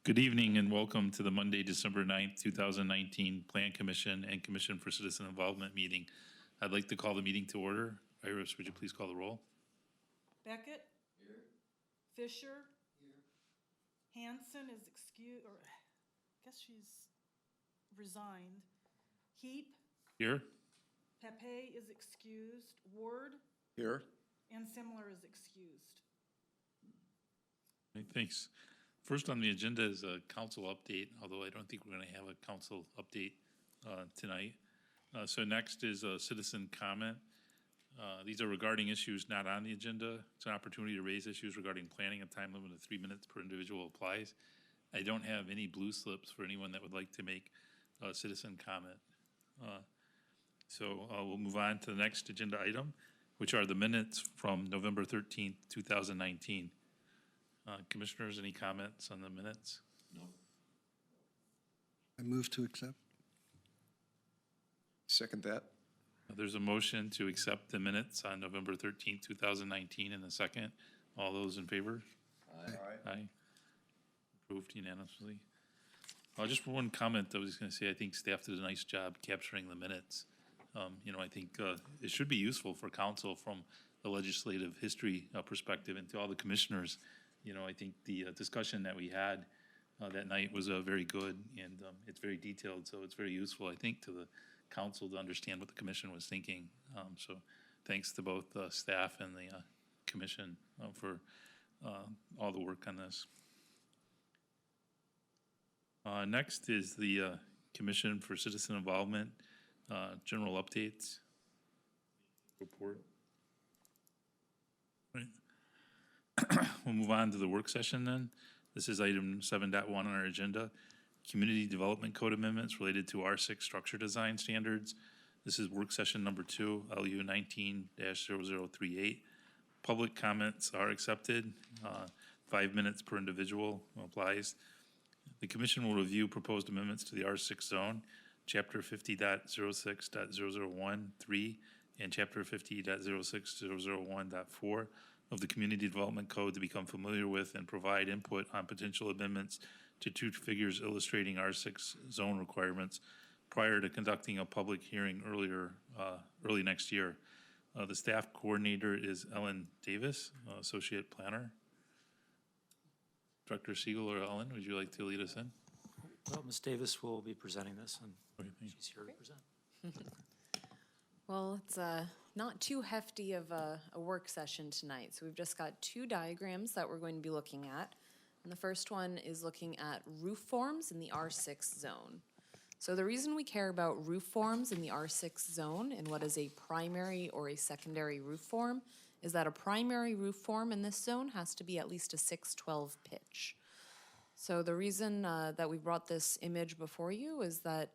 Good evening and welcome to the Monday, December 9th, 2019 Plan Commission and Commission for Citizen Involvement meeting. I'd like to call the meeting to order. Iris, would you please call the roll? Beckett? Here. Fisher? Here. Hanson is excused, or I guess she's resigned. Heap? Here. Pepe is excused. Ward? Here. And Simler is excused. Okay, thanks. First on the agenda is a council update, although I don't think we're going to have a council update tonight. So next is a citizen comment. These are regarding issues not on the agenda. It's an opportunity to raise issues regarding planning. A time limit of 3 minutes per individual applies. I don't have any blue slips for anyone that would like to make a citizen comment. So we'll move on to the next agenda item, which are the minutes from November 13th, 2019. Commissioners, any comments on the minutes? No. I move to accept. Second that. There's a motion to accept the minutes on November 13th, 2019 in a second. All those in favor? Aye. Aye. Approved unanimously. Just one comment I was going to say, I think staff did a nice job capturing the minutes. I think it should be useful for council from the legislative history perspective and to all the commissioners. I think the discussion that we had that night was very good, and it's very detailed, so it's very useful, I think, to the council to understand what the commission was thinking. So thanks to both the staff and the commission for all the work on this. Next is the Commission for Citizen Involvement, general updates report. Right. We'll move on to the work session then. This is item 7.1 on our agenda. Community Development Code amendments related to R6 structure design standards. This is work session number 2, LU 19-0038. Public comments are accepted. 5 minutes per individual applies. The commission will review proposed amendments to the R6 zone, chapter 50.06.001.3 and chapter 50.06.001.4 of the Community Development Code to become familiar with and provide input on potential amendments to two figures illustrating R6 zone requirements prior to conducting a public hearing early next year. The staff coordinator is Ellen Davis, Associate Planner. Director Siegel or Ellen, would you like to lead us in? Well, Ms. Davis will be presenting this, and she's here to present. Well, it's not too hefty of a work session tonight. So we've just got 2 diagrams that we're going to be looking at. And the first one is looking at roof forms in the R6 zone. So the reason we care about roof forms in the R6 zone and what is a primary or a secondary roof form is that a primary roof form in this zone has to be at least a 612 pitch. So the reason that we brought this image before you is that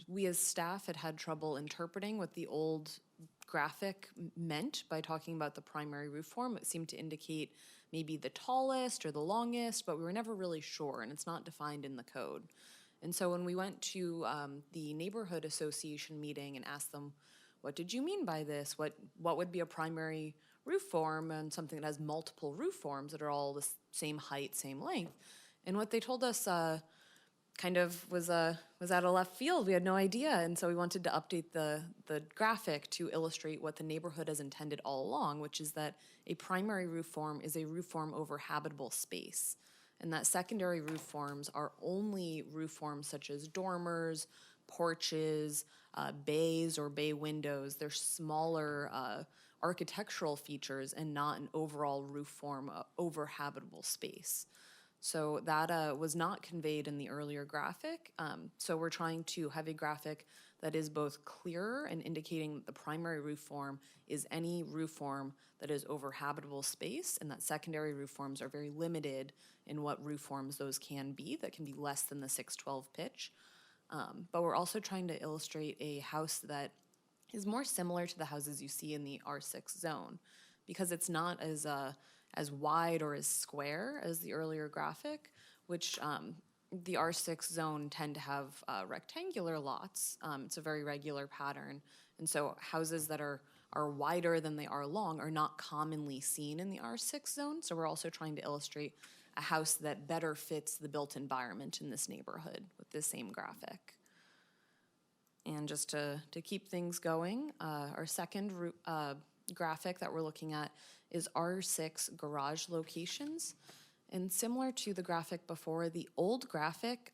we as staff had trouble interpreting what the old graphic meant by talking about the primary roof form. It seemed to indicate maybe the tallest or the longest, but we were never really sure, and it's not defined in the code. And so when we went to the neighborhood association meeting and asked them, what did you mean by this? What would be a primary roof form and something that has multiple roof forms that are all the same height, same length? And what they told us kind of was out of left field. We had no idea, and so we wanted to update the graphic to illustrate what the neighborhood has intended all along, which is that a primary roof form is a roof form over habitable space, and that secondary roof forms are only roof forms such as dormers, porches, bays or bay windows. They're smaller architectural features and not an overall roof form over habitable space. So that was not conveyed in the earlier graphic. So we're trying to have a graphic that is both clearer and indicating that the primary roof form is any roof form that is over habitable space, and that secondary roof forms are very limited in what roof forms those can be, that can be less than the 612 pitch. But we're also trying to illustrate a house that is more similar to the houses you see in the R6 zone, because it's not as wide or as square as the earlier graphic, which the R6 zone tend to have rectangular lots. It's a very regular pattern. And so houses that are wider than they are long are not commonly seen in the R6 zone. So we're also trying to illustrate a house that better fits the built environment in this neighborhood with this same graphic. And just to keep things going, our second graphic that we're looking at is R6 garage locations. And similar to the graphic before, the old graphic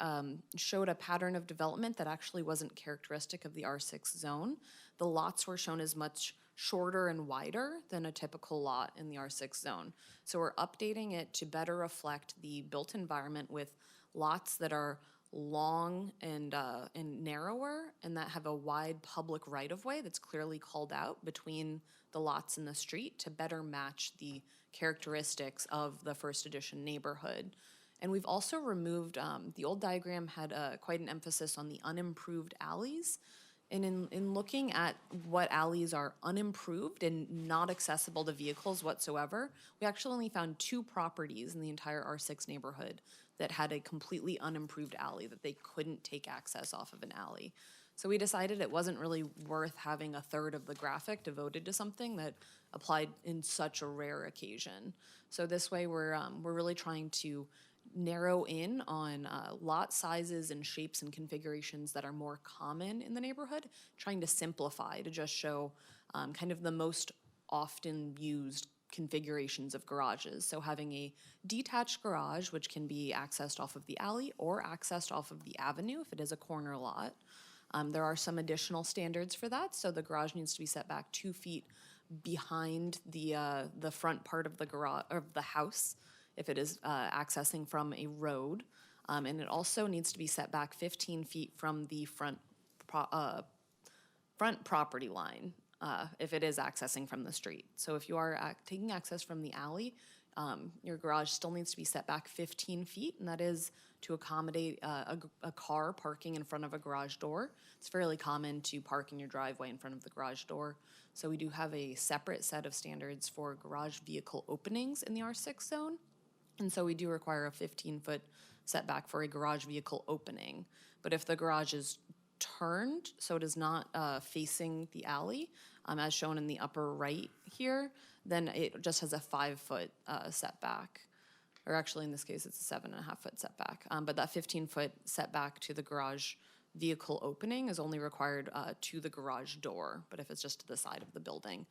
showed a pattern of development that actually wasn't characteristic of the R6 zone. The lots were shown as much shorter and wider than a typical lot in the R6 zone. So we're updating it to better reflect the built environment with lots that are long and narrower and that have a wide public right-of-way that's clearly called out between the lots in the street to better match the characteristics of the first edition neighborhood. And we've also removed, the old diagram had quite an emphasis on the unimproved alleys. And in looking at what alleys are unimproved and not accessible to vehicles whatsoever, we actually only found 2 properties in the entire R6 neighborhood that had a completely unimproved alley, that they couldn't take access off of an alley. So we decided it wasn't really worth having a third of the graphic devoted to something that applied in such a rare occasion. So this way we're really trying to narrow in on lot sizes and shapes and configurations that are more common in the neighborhood, trying to simplify to just show kind of the most often used configurations of garages. So having a detached garage, which can be accessed off of the alley or accessed off of the avenue if it is a corner lot. There are some additional standards for that. So the garage needs to be set back 2 feet behind the front part of the garage of the house if it is accessing from a road. And it also needs to be set back 15 feet from the front property line if it is accessing from the street. So if you are taking access from the alley, your garage still needs to be set back 15 feet, and that is to accommodate a car parking in front of a garage door. It's fairly common to park in your driveway in front of the garage door. So we do have a separate set of standards for garage vehicle openings in the R6 zone. And so we do require a 15-foot setback for a garage vehicle opening. But if the garage is turned, so it is not facing the alley, as shown in the upper right here, then it just has a 5-foot setback. Or actually, in this case, it's a 7.5-foot setback. But that 15-foot setback to the garage vehicle opening is only required to the garage door. But if it's just to the side of the building,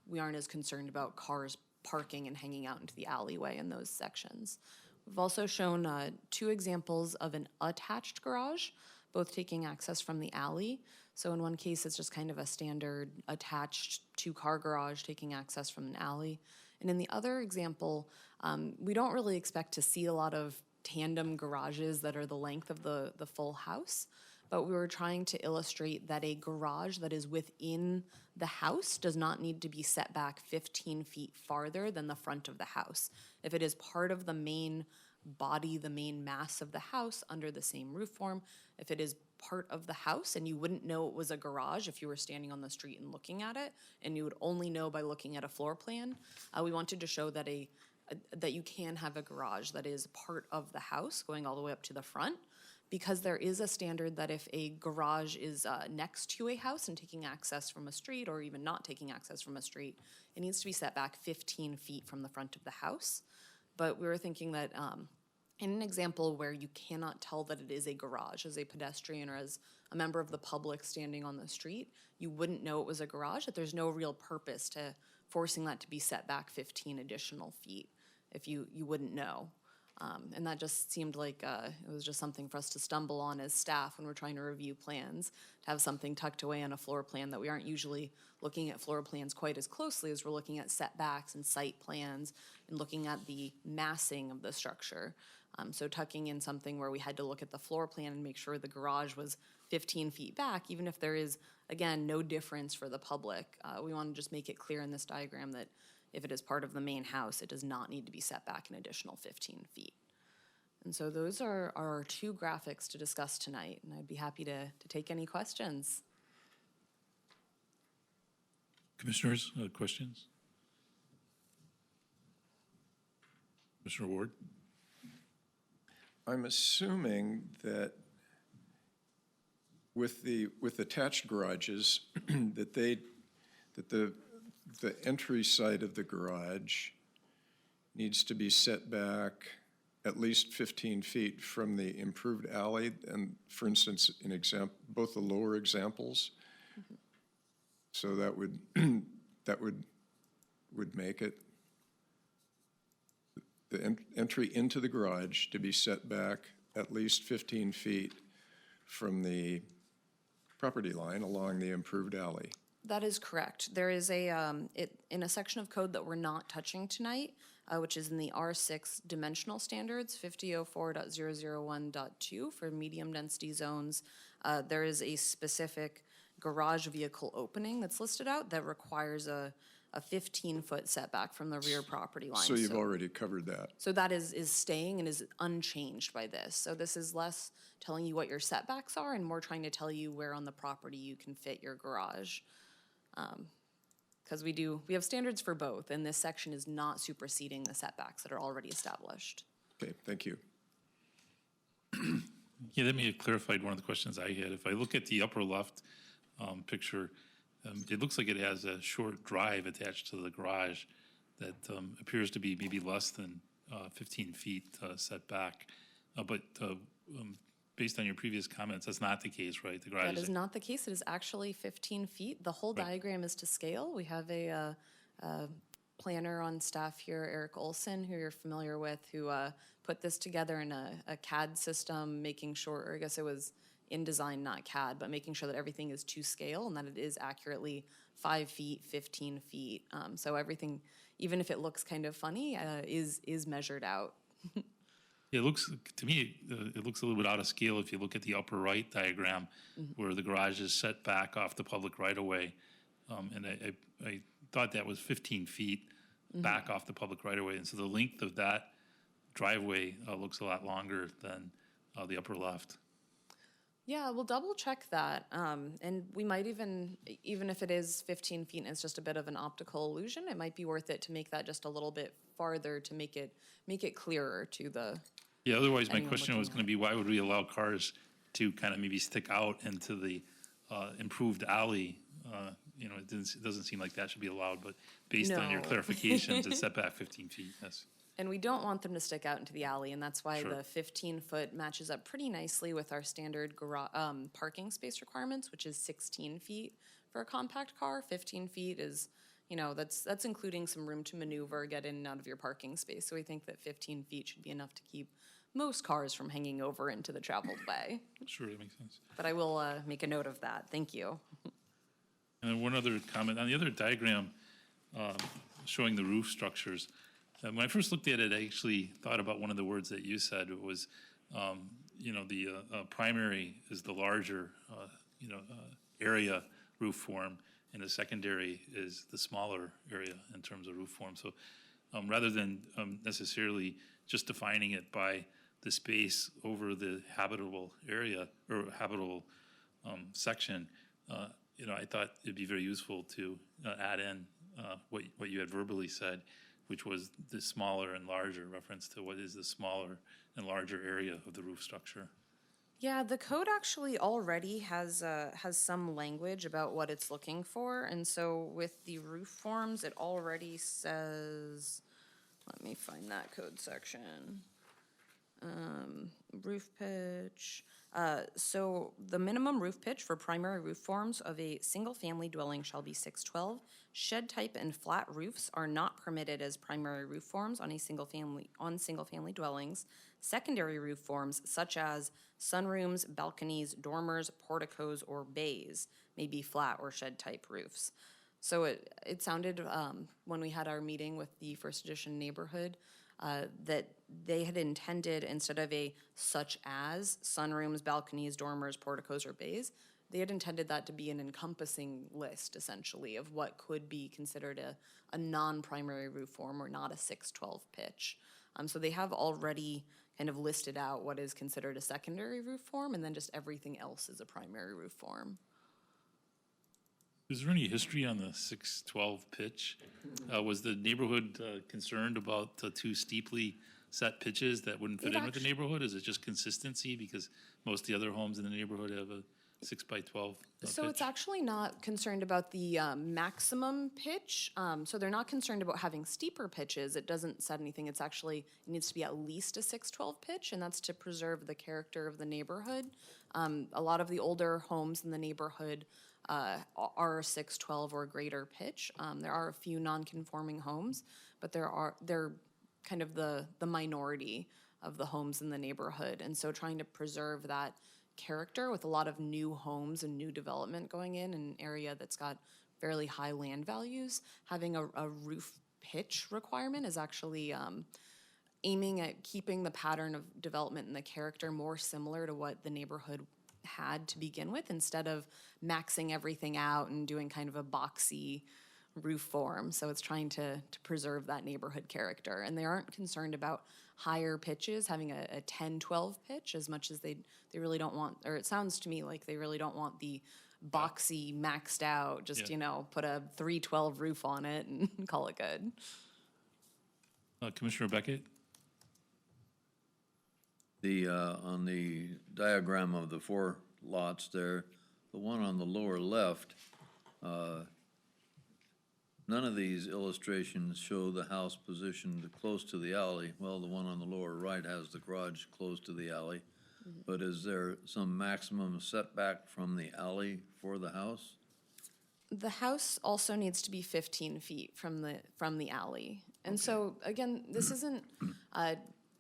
we aren't as concerned about cars parking and hanging out into the alleyway in those sections. We've also shown 2 examples of an attached garage, both taking access from the alley. So in one case, it's just kind of a standard attached 2-car garage taking access from an alley. And in the other example, we don't really expect to see a lot of tandem garages that are the length of the full house, but we were trying to illustrate that a garage that is within the house does not need to be set back 15 feet farther than the front of the house. If it is part of the main body, the main mass of the house under the same roof form, if it is part of the house and you wouldn't know it was a garage if you were standing on the street and looking at it, and you would only know by looking at a floor plan, we wanted to show that that you can have a garage that is part of the house going all the way up to the front, because there is a standard that if a garage is next to a house and taking access from a street, or even not taking access from a street, it needs to be set back 15 feet from the front of the house. But we were thinking that in an example where you cannot tell that it is a garage as a pedestrian or as a member of the public standing on the street, you wouldn't know it was a garage, that there's no real purpose to forcing that to be set back 15 additional feet if you wouldn't know. And that just seemed like it was just something for us to stumble on as staff when we're trying to review plans, to have something tucked away on a floor plan that we aren't usually looking at floor plans quite as closely as we're looking at setbacks and site plans and looking at the massing of the structure. So tucking in something where we had to look at the floor plan and make sure the garage was 15 feet back, even if there is, again, no difference for the public. We want to just make it clear in this diagram that if it is part of the main house, it does not need to be set back an additional 15 feet. And so those are our 2 graphics to discuss tonight, and I'd be happy to take any questions. Commissioners, questions? Commissioner Ward? I'm assuming that with the attached garages, that the entry side of the garage needs to be set back at least 15 feet from the improved alley, and for instance, both the lower examples. So that would, that would make it the entry into the garage to be set back at least 15 feet from the property line along the improved alley. That is correct. There is in a section of code that we're not touching tonight, which is in the R6 dimensional standards, 5004.001.2 for medium density zones. There is a specific garage vehicle opening that's listed out that requires a 15-foot setback from the rear property line. So you've already covered that. So that is staying and is unchanged by this. So this is less telling you what your setbacks are and more trying to tell you where on the property you can fit your garage. Because we have standards for both, and this section is not superseding the setbacks that are already established. Okay, thank you. Yeah, that may have clarified one of the questions I had. If I look at the upper left picture, it looks like it has a short drive attached to the garage that appears to be maybe less than 15 feet setback. But based on your previous comments, that's not the case, right? The garage That is not the case. It is actually 15 feet. The whole diagram is to scale. We have a planner on staff here, Eric Olson, who you're familiar with, who put this together in a CAD system, making sure, or I guess it was InDesign, not CAD, but making sure that everything is to scale and that it is accurately 5 feet, 15 feet. So everything, even if it looks kind of funny, is measured out. It looks, to me, it looks a little bit out of scale if you look at the upper right diagram where the garage is set back off the public right-of-way. And I thought that was 15 feet back off the public right-of-way. And so the length of that driveway looks a lot longer than the upper left. Yeah, we'll double check that. And we might even if it is 15 feet and it's just a bit of an optical illusion, it might be worth it to make that just a little bit farther to make it clearer to the. Yeah, otherwise my Anyone question was looking going to be, why would we allow cars to kind of maybe stick out into the improved alley? You know, it doesn't seem like that should be allowed, but based on your No. clarifications, it's set back 15 feet, yes. And we don't want them to stick out into the alley, and that's why Sure. the 15-foot matches up pretty nicely with our standard parking space requirements, which is 16 feet for a compact car. 15 feet is, you know, that's including some room to maneuver, get in and out of your parking space. So we think that 15 feet should be enough to keep most cars from hanging over into the traveled way. Sure, that makes sense. But I will make a note of that. Thank you. And then one other comment, on the other diagram showing the roof structures, when I first looked at it, I actually thought about one of the words that you said. It was, you know, the primary is the larger, area roof form, and the secondary is the smaller area in terms of roof form. So rather than necessarily just defining it by the space over the habitable area or habitable section, you know, I thought it'd be very useful to add in what you had verbally said, which was the smaller and larger, reference to what is the smaller and larger area of the roof structure. Yeah, the code actually already has some language about what it's looking for, and so with the roof forms, it already says, let me find that code section. Roof pitch. So the minimum roof pitch for primary roof forms of a single-family dwelling shall be 612. Shed type and flat roofs are not permitted as primary roof forms on single-family dwellings. Secondary roof forms such as sunrooms, balconies, dormers, porticos, or bays may be flat or shed type roofs. So it sounded when we had our meeting with the first edition neighborhood that they had intended, instead of a such as sunrooms, balconies, dormers, porticos, or bays, they had intended that to be an encompassing list, essentially, of what could be considered a non-primary roof form or not a 612 pitch. So they have already kind of listed out what is considered a secondary roof form, and then just everything else is a primary roof form. Is there any history on the 612 pitch? Was the neighborhood concerned about the too steeply set pitches that wouldn't fit in with the neighborhood? Is it just consistency because most of the other homes in the neighborhood have 6 by 12 So it's pitch? actually not concerned about the maximum pitch. So they're not concerned about having steeper pitches. It doesn't set anything. It's actually, it needs to be at least a 612 pitch, and that's to preserve the character of the neighborhood. A lot of the older homes in the neighborhood are 612 or greater pitch. There are a few non-conforming homes, but they're kind of the minority of the homes in the neighborhood. And so trying to preserve that character with a lot of new homes and new development going in an area that's got fairly high land values, having a roof pitch requirement is actually aiming at keeping the pattern of development and the character more similar to what the neighborhood had to begin with, instead of maxing everything out and doing kind of a boxy roof form. So it's trying to preserve that neighborhood character. And they aren't concerned about higher pitches, having a 10-12 pitch, as much as they really don't want, or it sounds to me like they really don't want the boxy, maxed out, just, Yeah. put a 312 roof on it and call it good. Commissioner Beckett? On the diagram of the 4 lots there, the one on the lower left, none of these illustrations show the house positioned close to the alley. Well, the one on the lower right has the garage close to the alley. But is there some maximum setback from the alley for the house? The house also needs to be 15 feet from the alley. And so, again, this isn't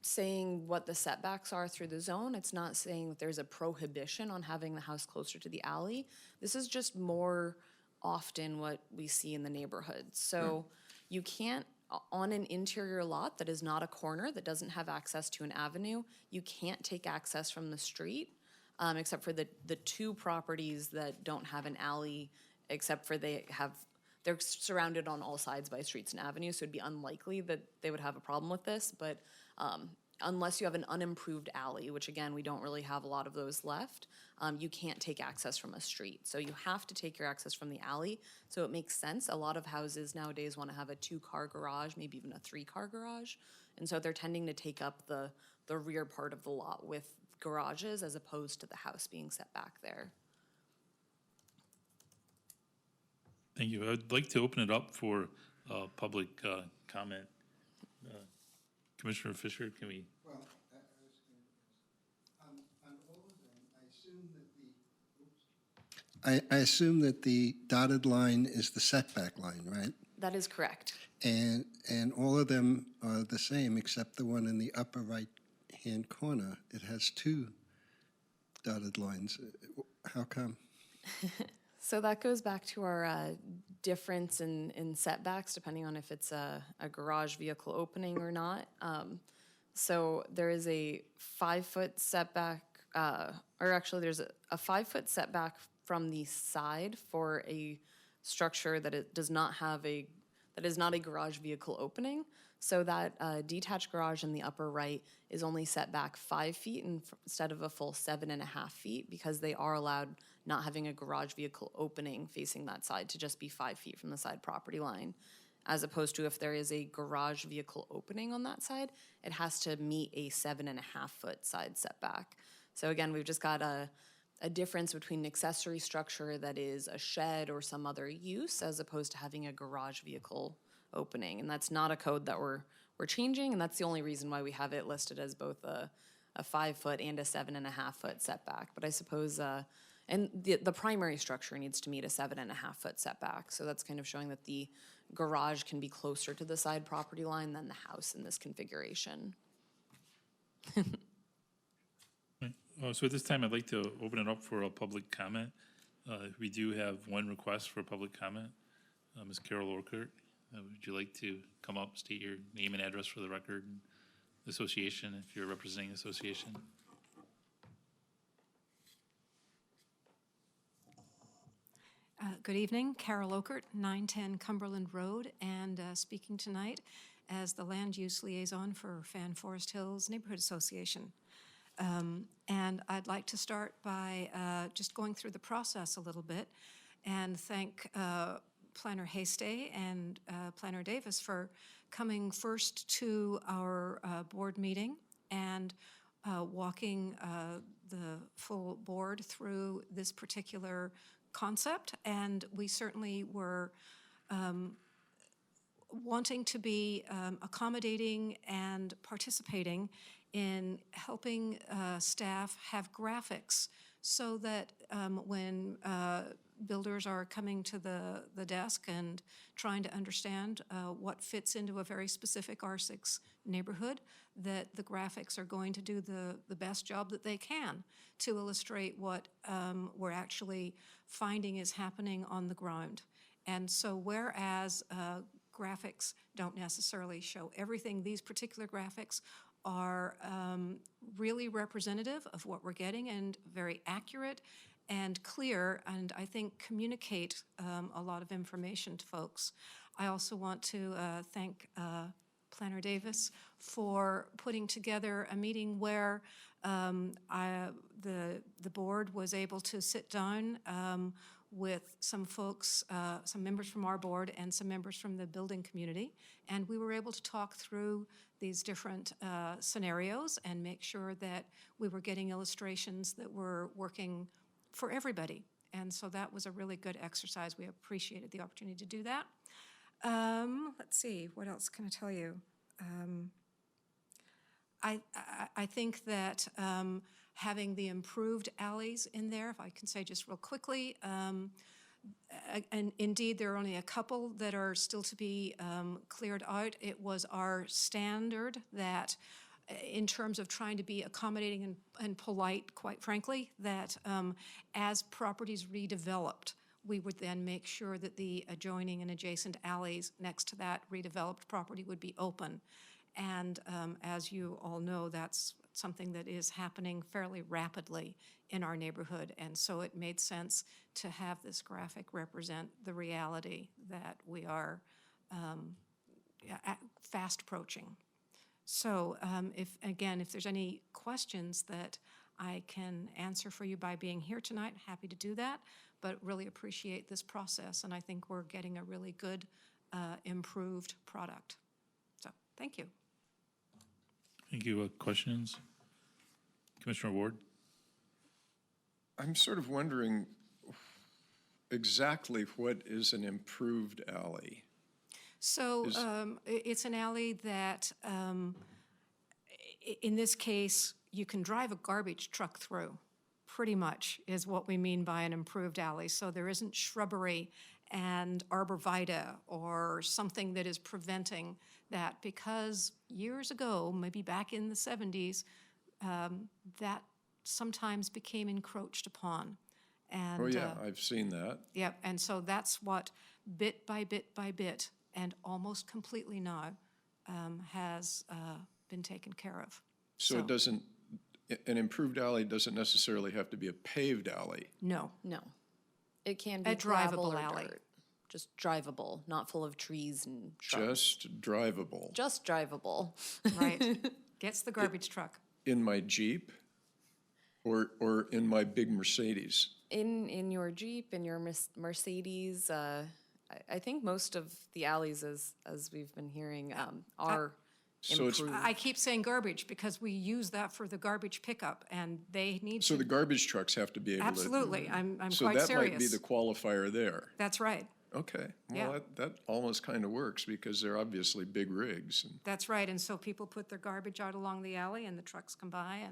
saying what the setbacks are through the zone. It's not saying that there's a prohibition on having the house closer to the alley. This is just more often what we see in the neighborhood. So you can't, on an interior lot that is not a corner, that doesn't have access to an avenue, you can't take access from the street, except for the 2 properties that don't have an alley, except for they're surrounded on all sides by streets and avenues, so it'd be unlikely that they would have a problem with this. But unless you have an unimproved alley, which again, we don't really have a lot of those left, you can't take access from a street. So you have to take your access from the alley. So it makes sense. A lot of houses nowadays want to have a 2-car garage, maybe even a 3-car garage. And so they're tending to take up the rear part of the lot with garages as opposed to the house being set back there. Thank you. I'd like to open it up for public comment. Commissioner Fisher, can we? Well, I was going to ask, on all of them, I assume that the dotted line is the setback line, right? That is correct. And all of them are the same, except the one in the upper right-hand corner. It has 2 dotted lines. How come? So that goes back to our difference in setbacks, depending on if it's a garage vehicle opening or not. So there is a 5-foot setback, or actually there's a 5-foot setback from the side for a structure that it does not have that is not a garage vehicle opening. So that detached garage in the upper right is only set back 5 feet instead of a full 7.5 feet, because they are allowed, not having a garage vehicle opening facing that side, to just be 5 feet from the side property line. As opposed to if there is a garage vehicle opening on that side, it has to meet a 7.5-foot side setback. So again, we've just got a difference between an accessory structure that is a shed or some other use, as opposed to having a garage vehicle opening. And that's not a code that we're changing, and that's the only reason why we have it listed as both a 5-foot and a 7.5-foot setback. But I suppose, and the primary structure needs to meet a 7.5-foot setback. So that's kind of showing that the garage can be closer to the side property line than the house in this configuration. So at this time, I'd like to open it up for a public comment. We do have one request for public comment. Ms. Carol Orkert, would you like to come up, state your name and address for the record, and association, if you're representing the association? Good evening, Carol Okert, 910 Cumberland Road, and speaking tonight as the land use liaison for Fan Forest Hills Neighborhood Association. And I'd like to start by just going through the process a little bit and thank Planner Haystay and Planner Davis for coming first to our board meeting and walking the full board through this particular concept, and we certainly were wanting to be accommodating and participating in helping staff have graphics so that when builders are coming to the desk and trying to understand what fits into a very specific R6 neighborhood, that the graphics are going to do the best job that they can to illustrate what we're actually finding is happening on the ground. And so whereas graphics don't necessarily show everything, these particular graphics are really representative of what we're getting and very accurate and clear, and I think communicate a lot of information to folks. I also want to thank Planner Davis for putting together a meeting where the board was able to sit down with some folks, some members from our board and some members from the building community, and we were able to talk through these different scenarios and make sure that we were getting illustrations that were working for everybody. And so that was a really good exercise. We appreciated the opportunity to do that. Let's see, what else can I tell you? I think that having the improved alleys in there, if I can say just real quickly, and indeed there are only a couple that are still to be cleared out. It was our standard that in terms of trying to be accommodating and polite, quite frankly, that as properties redeveloped, we would then make sure that the adjoining and adjacent alleys next to that redeveloped property would be open. And as you all know, that's something that is happening fairly rapidly in our neighborhood. And so it made sense to have this graphic represent the reality that we are fast approaching. So if there's any questions that I can answer for you by being here tonight, happy to do that, but really appreciate this process. And I think we're getting a really good, improved product. So thank you. Thank you. Questions? Commissioner Ward? I'm sort of wondering exactly what is an improved alley? So it's an alley that, in this case, you can drive a garbage truck through, pretty much, is what we mean by an improved alley. So there isn't shrubbery and arborvitae or something that is preventing that, because years ago, maybe back in the 70s, that sometimes became encroached upon. And, Oh, yeah, I've seen that. Yep, and so that's what bit by bit, and almost completely now, has been taken care of. So it doesn't, an improved alley doesn't necessarily have to be a paved alley. No. No. It can be A gravel drivable or alley. dirt. Just drivable, not full of trees and shrubs. Just drivable. Just drivable. Right. Gets the garbage truck. In my Jeep or in my big Mercedes? In your Jeep, in your Mercedes, I think most of the alleys, as we've been hearing, are So it's, improved. I keep saying garbage because we use that for the garbage pickup, and they need so to. the garbage trucks have to be able to. Absolutely, I'm So quite that serious. might be the qualifier there. That's right. Okay, Yeah. well, that almost kind of works because they're obviously big rigs. That's right, and so people put their garbage out along the alley, and the trucks come by,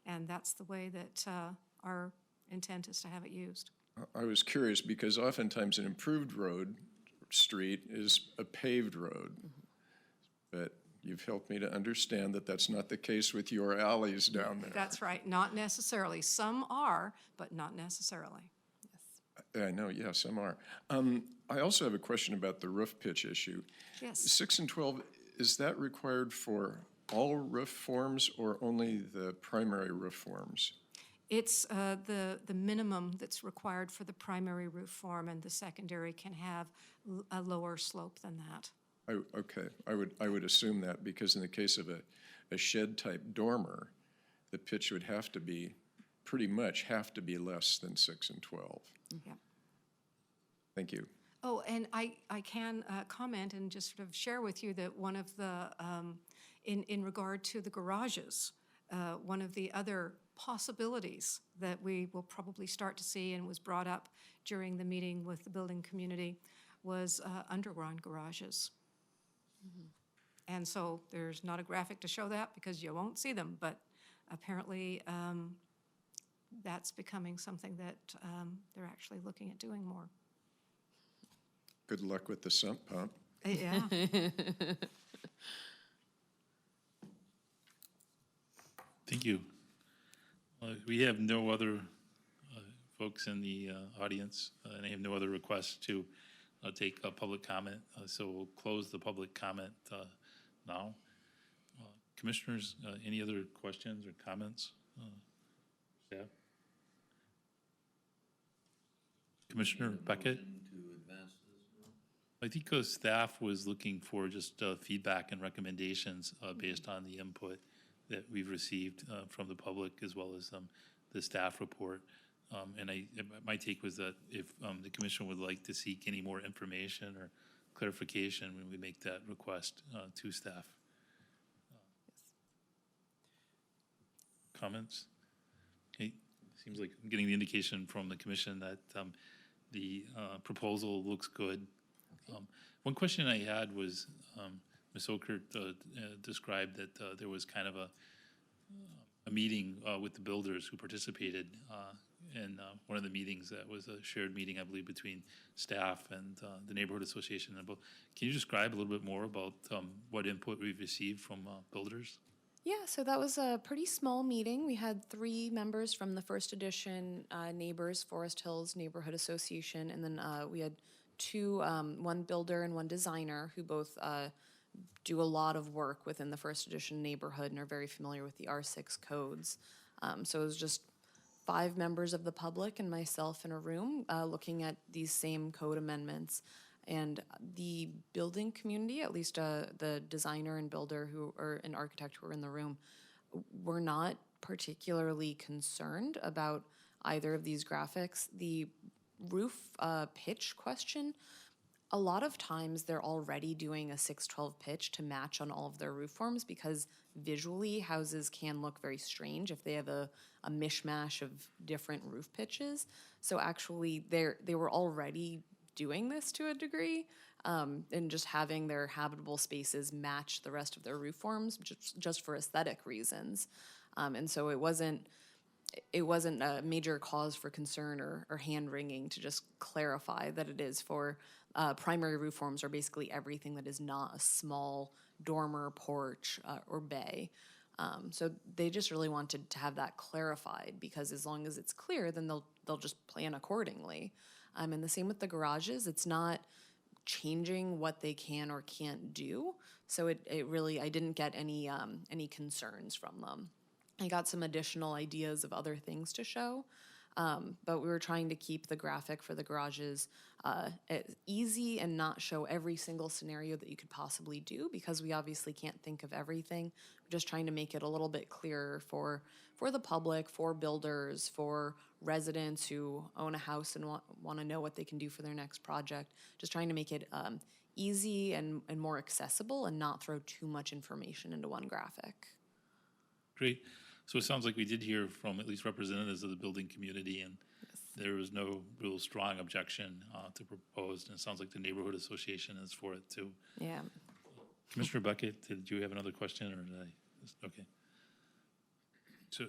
and that's the way that our intent is to have it used. I was curious because oftentimes an improved street is a paved road. But you've helped me to understand that that's not the case with your alleys down there. That's right, not necessarily. Some are, but not necessarily. I know, yeah, some are. I also have a question about the roof pitch issue. Yes. 6 and 12, is that required for all roof forms or only the primary roof forms? It's the minimum that's required for the primary roof form, and the secondary can have a lower slope than that. Okay, I would assume that because in the case of a shed-type dormer, the pitch would have to be, pretty much have to be less than 6 and 12. Yeah. Thank you. Oh, and I can comment and just sort of share with you that one of the, in regard to the garages, one of the other possibilities that we will probably start to see and was brought up during the meeting with the building community was underground garages. And so there's not a graphic to show that because you won't see them, but apparently that's becoming something that they're actually looking at doing more. Good luck with the sump pump. Yeah. Thank you. We have no other folks in the audience, and I have no other requests to take a public comment, so we'll close the public comment now. Commissioners, any other questions or comments? Staff? Commissioner Beckett? Motion to advance this? I think staff was looking for just feedback and recommendations based on the input that we've received from the public as well as the staff report. And my take was that if the commission would like to seek any more information or clarification, when we make that request to staff. Comments? Okay, seems like I'm getting the indication from the commission that the proposal looks good. One question I had was, Ms. Okert described that there was kind of a meeting with the builders who participated in one of the meetings that was a shared meeting, I believe, between staff and the neighborhood association. Can you describe a little bit more about what input we've received from builders? Yeah, so that was a pretty small meeting. We had 3 members from the first edition Neighbors Forest Hills Neighborhood Association, and then we had 2, one builder and one designer who both do a lot of work within the first edition neighborhood and are very familiar with the R6 codes. So it was just 5 members of the public and myself in a room looking at these same code amendments. And the building community, at least the designer and builder and architect who were in the room, were not particularly concerned about either of these graphics. The roof pitch question, a lot of times they're already doing a 612 pitch to match on all of their roof forms because visually houses can look very strange if they have a mishmash of different roof pitches. So actually they were already doing this to a degree and just having their habitable spaces match the rest of their roof forms just for aesthetic reasons. And so it wasn't a major cause for concern or hand-wringing to just clarify that it is for primary roof forms are basically everything that is not a small dormer, porch, or bay. So they just really wanted to have that clarified because as long as it's clear, then they'll just plan accordingly. And the same with the garages. It's not changing what they can or can't do. So it really, I didn't get any concerns from them. I got some additional ideas of other things to show, but we were trying to keep the graphic for the garages easy and not show every single scenario that you could possibly do because we obviously can't think of everything. We're just trying to make it a little bit clearer for the public, for builders, for residents who own a house and want to know what they can do for their next project. Just trying to make it easy and more accessible and not throw too much information into one graphic. Great. So it sounds like we did hear from at least representatives of the building community, and there was no real strong objection to proposed, and it sounds like the neighborhood association is for it too. Yeah. Commissioner Beckett, did you have another question, or did I? Okay.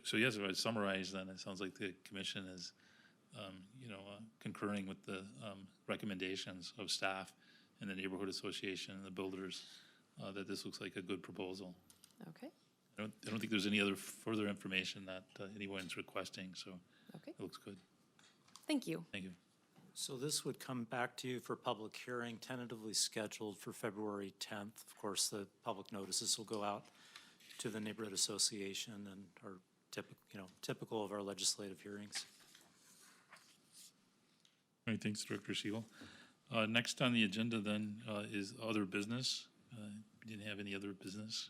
So yes, if I summarize, then it sounds like the commission is, concurring with the recommendations of staff and the neighborhood association and the builders, that this looks like a good proposal. Okay. I don't think there's any other further information that anyone's requesting, so Okay. it looks good. Thank you. Thank you. So this would come back to you for public hearing, tentatively scheduled for February 10th. Of course, the public notices will go out to the neighborhood association and are typical of our legislative hearings. All right, thanks, Director Siegel. Next on the agenda then is other business. We didn't have any other business.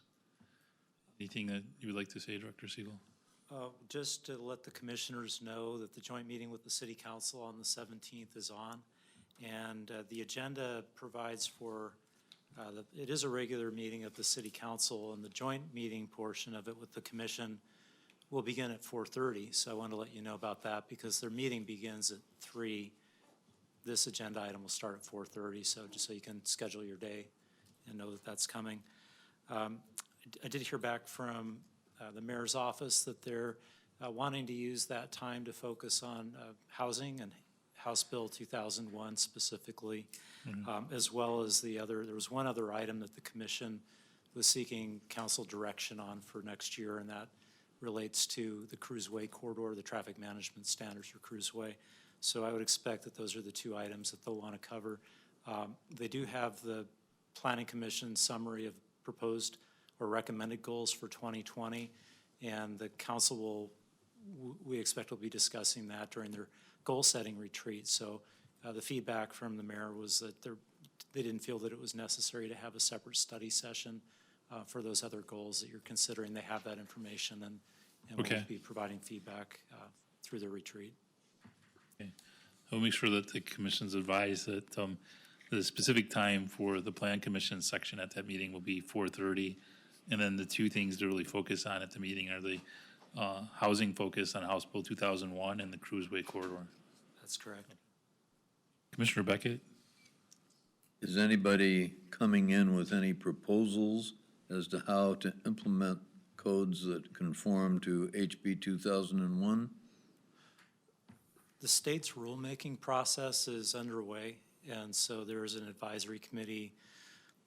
Anything that you would like to say, Director Siegel? Just to let the commissioners know that the joint meeting with the City Council on the 17th is on. And the agenda provides for, it is a regular meeting of the City Council, and the joint meeting portion of it with the commission will begin at 4:30, so I want to let you know about that because their meeting begins at 3. This agenda item will start at 4:30, so just so you can schedule your day and know that that's coming. I did hear back from the mayor's office that they're wanting to use that time to focus on housing and House Bill 2001 specifically, as well as there was one other item that the commission was seeking council direction on for next year, and that relates to the Cruiseway corridor, the traffic management standards for Cruiseway. So I would expect that those are the two items that they'll want to cover. They do have the Planning Commission summary of proposed or recommended goals for 2020, and the council we expect will be discussing that during their goal-setting retreat. So the feedback from the mayor was that they didn't feel that it was necessary to have a separate study session for those other goals that you're considering. They have that information, and Okay. we'll be providing feedback through the retreat. Okay. I'll make sure that the commission's advised that the specific time for the Plan Commission section at that meeting will be 4:30. And then the two things to really focus on at the meeting are the housing focus on House Bill 2001 and the Cruiseway corridor. That's correct. Commissioner Beckett? Is anybody coming in with any proposals as to how to implement codes that conform to HB 2001? The state's rulemaking process is underway, and so there is an advisory committee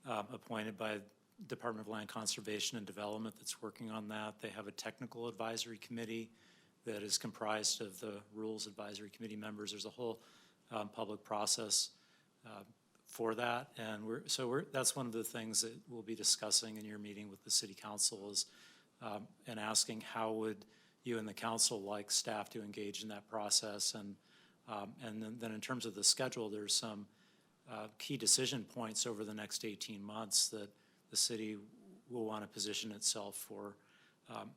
appointed by Department of Land Conservation and Development that's working on that. They have a technical advisory committee that is comprised of the Rules Advisory Committee members. There's a whole public process for that, and that's one of the things that we'll be discussing in your meeting with the City Council is and asking how would you and the council like staff to engage in that process, and then in terms of the schedule, there's some key decision points over the next 18 months that the city will want to position itself for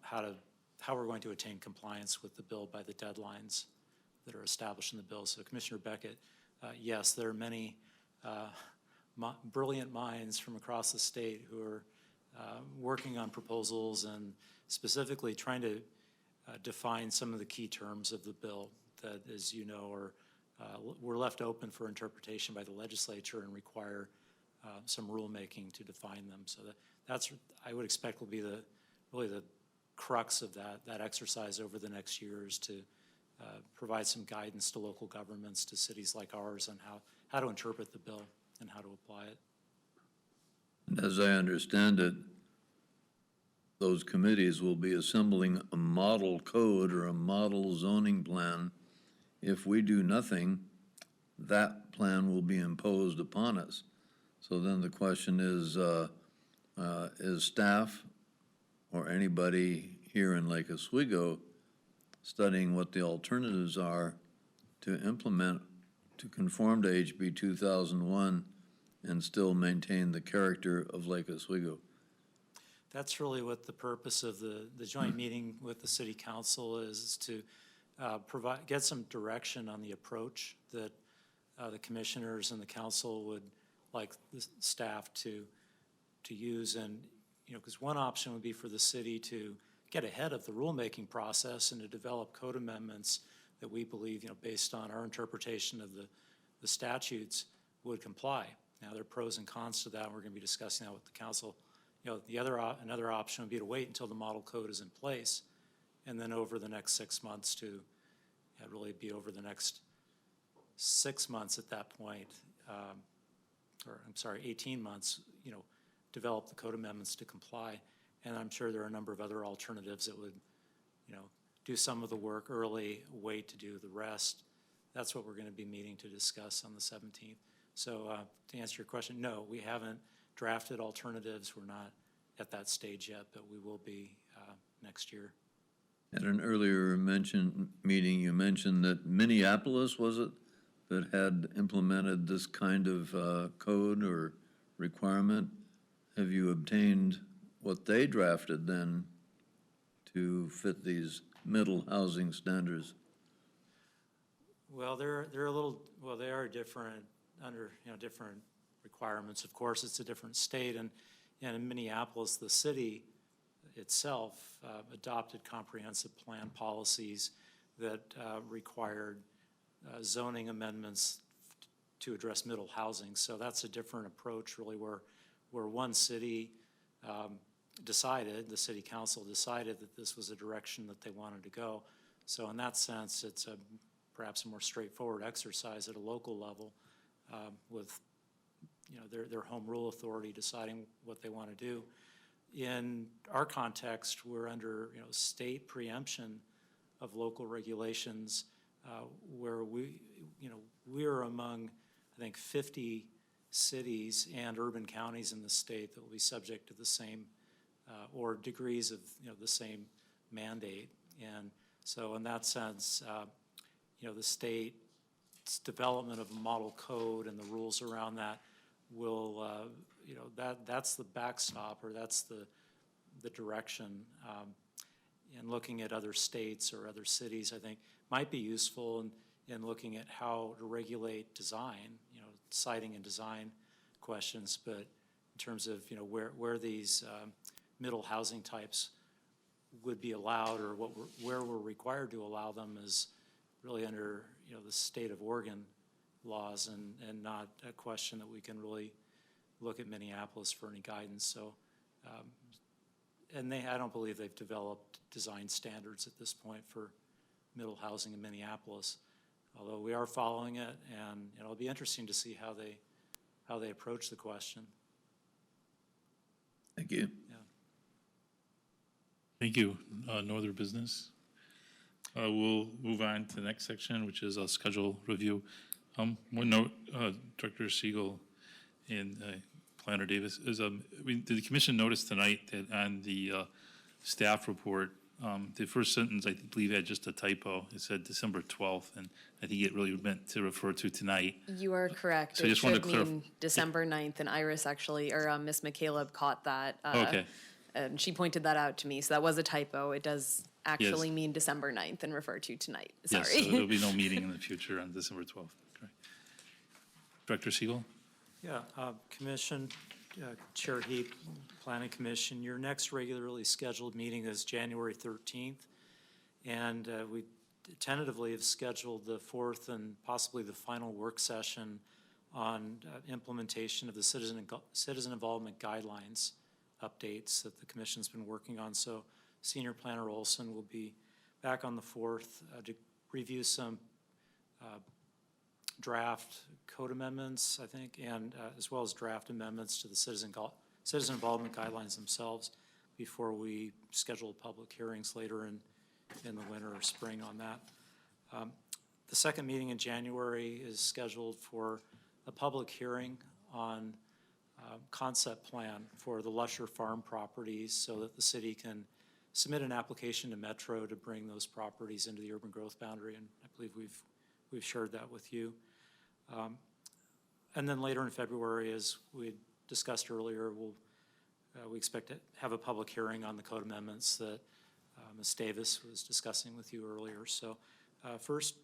how we're going to attain compliance with the bill by the deadlines that are established in the bill. So Commissioner Beckett, yes, there are many brilliant minds from across the state who are working on proposals and specifically trying to define some of the key terms of the bill that, as you know, were left open for interpretation by the legislature and require some rulemaking to define them. So that's I would expect will be really the crux of that exercise over the next years to provide some guidance to local governments, to cities like ours, on how to interpret the bill and how to apply it. And as I understand it, those committees will be assembling a model code or a model zoning plan. If we do nothing, that plan will be imposed upon us. So then the question is staff or anybody here in Lake Oswego studying what the alternatives are to implement, to conform to HB 2001 and still maintain the character of Lake Oswego? That's really what the purpose of the joint meeting with the City Council is to get some direction on the approach that the commissioners and the council would like the staff to use. And, because one option would be for the city to get ahead of the rulemaking process and to develop code amendments that we believe, based on our interpretation of the statutes, would comply. Now, there are pros and cons to that, and we're going to be discussing that with the council. Another option would be to wait until the model code is in place, and then over the next 6 months really be over the next 6 months at that point, 18 months, develop the code amendments to comply. And I'm sure there are a number of other alternatives that would, do some of the work early, wait to do the rest. That's what we're going to be meeting to discuss on the 17th. So to answer your question, no, we haven't drafted alternatives. We're not at that stage yet, but we will be next year. At an earlier meeting, you mentioned that Minneapolis, was it, that had implemented this kind of code or requirement? Have you obtained what they drafted then to fit these middle housing standards? Well, they are different under, different requirements. Of course, it's a different state, and in Minneapolis, the city itself adopted comprehensive plan policies that required zoning amendments to address middle housing. So that's a different approach, really, where one city decided, the city council decided that this was a direction that they wanted to go. So in that sense, it's perhaps a more straightforward exercise at a local level with their home rule authority deciding what they want to do. In our context, we're under state preemption of local regulations where we're among, I think, 50 cities and urban counties in the state that will be subject to the same or degrees of the same mandate. And so in that sense, the state's development of a model code and the rules around that will, that's the backstop, or that's the direction. And looking at other states or other cities, I think, might be useful in looking at how to regulate design, siting and design questions, but in terms of, where these middle housing types would be allowed, or where we're required to allow them is really under, the state of Oregon laws, and not a question that we can really look at Minneapolis for any guidance. So, and I don't believe they've developed design standards at this point for middle housing in Minneapolis, although we are following it, and it'll be interesting to see how they approach the question. Thank you. Yeah. Thank you. No other business. We'll move on to the next section, which is a schedule review. One note, Director Siegel and Planner Davis, is did the commission notice tonight that on the staff report, the first sentence, I believe, had just a typo. It said December 12th, and I think it really meant to refer to tonight. You are correct. So I It just wanted should to mean December 9th, and Iris actually, or Miss McCaleb caught that. Okay. And she pointed that out to me, so that was a typo. It does actually mean December 9th and refer to tonight. Sorry. Yes, so there'll be no meeting in the future on December 12th. Correct. Director Siegel? Yeah, Commission, Chair Heap, Planning Commission, your next regularly scheduled meeting is January 13th. And we tentatively have scheduled the fourth and possibly the final work session on implementation of the citizen involvement guidelines updates that the Commission's been working on. So Senior Planner Olson will be back on the 4th to review some draft code amendments, I think, and as well as draft amendments to the citizen involvement guidelines themselves before we schedule public hearings later in the winter or spring on that. The second meeting in January is scheduled for a public hearing on concept plan for the Lusher Farm properties so that the city can submit an application to Metro to bring those properties into the urban growth boundary, and I believe we've shared that with you. And then later in February, as we discussed earlier, we expect to have a public hearing on the code amendments that Ms. Davis was discussing with you earlier. So first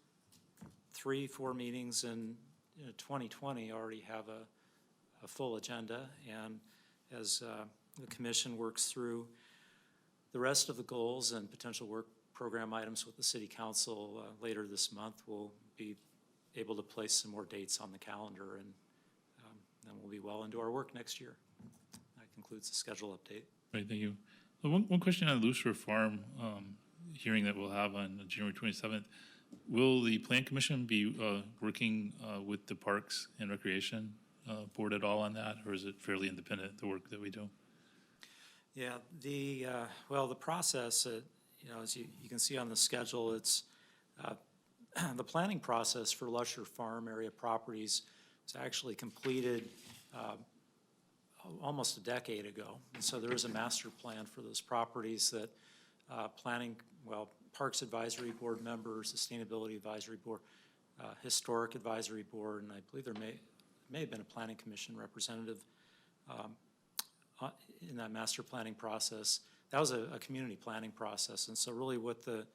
3-4 meetings in 2020 already have a full agenda, and as the Commission works through the rest of the goals and potential work program items with the City Council later this month, we'll be able to place some more dates on the calendar, and then we'll be well into our work next year. That concludes the schedule update. Right, thank you. One question on Lusher Farm hearing that we'll have on January 27th. Will the Plan Commission be working with the Parks and Recreation Board at all on that, or is it fairly independent, the work that we do? Yeah, well, the process, as you can see on the schedule, it's the planning process for Lusher Farm area properties was actually completed almost a decade ago. And so there is a master plan for those properties that Parks Advisory Board members, Sustainability Advisory Board, Historic Advisory Board, and I believe there may have been a Planning Commission representative in that master planning process. That was a community planning process. And so really what the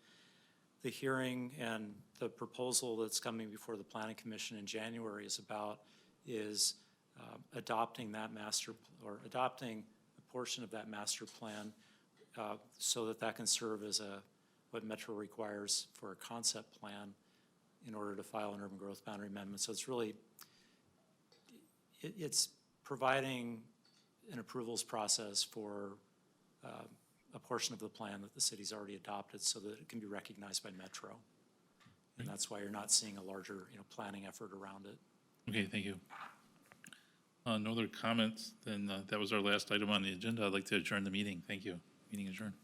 hearing and the proposal that's coming before the Planning Commission in January is about is adopting a portion of that master plan so that that can serve as what Metro requires for a concept plan in order to file an urban growth boundary amendment. So it's really, it's providing an approvals process for a portion of the plan that the city's already adopted so that it can be recognized by Metro. And that's why you're not seeing a larger, planning effort around it. Okay, thank you. No other comments, then that was our last item on the agenda. I'd like to adjourn the meeting. Thank you. Meeting adjourned.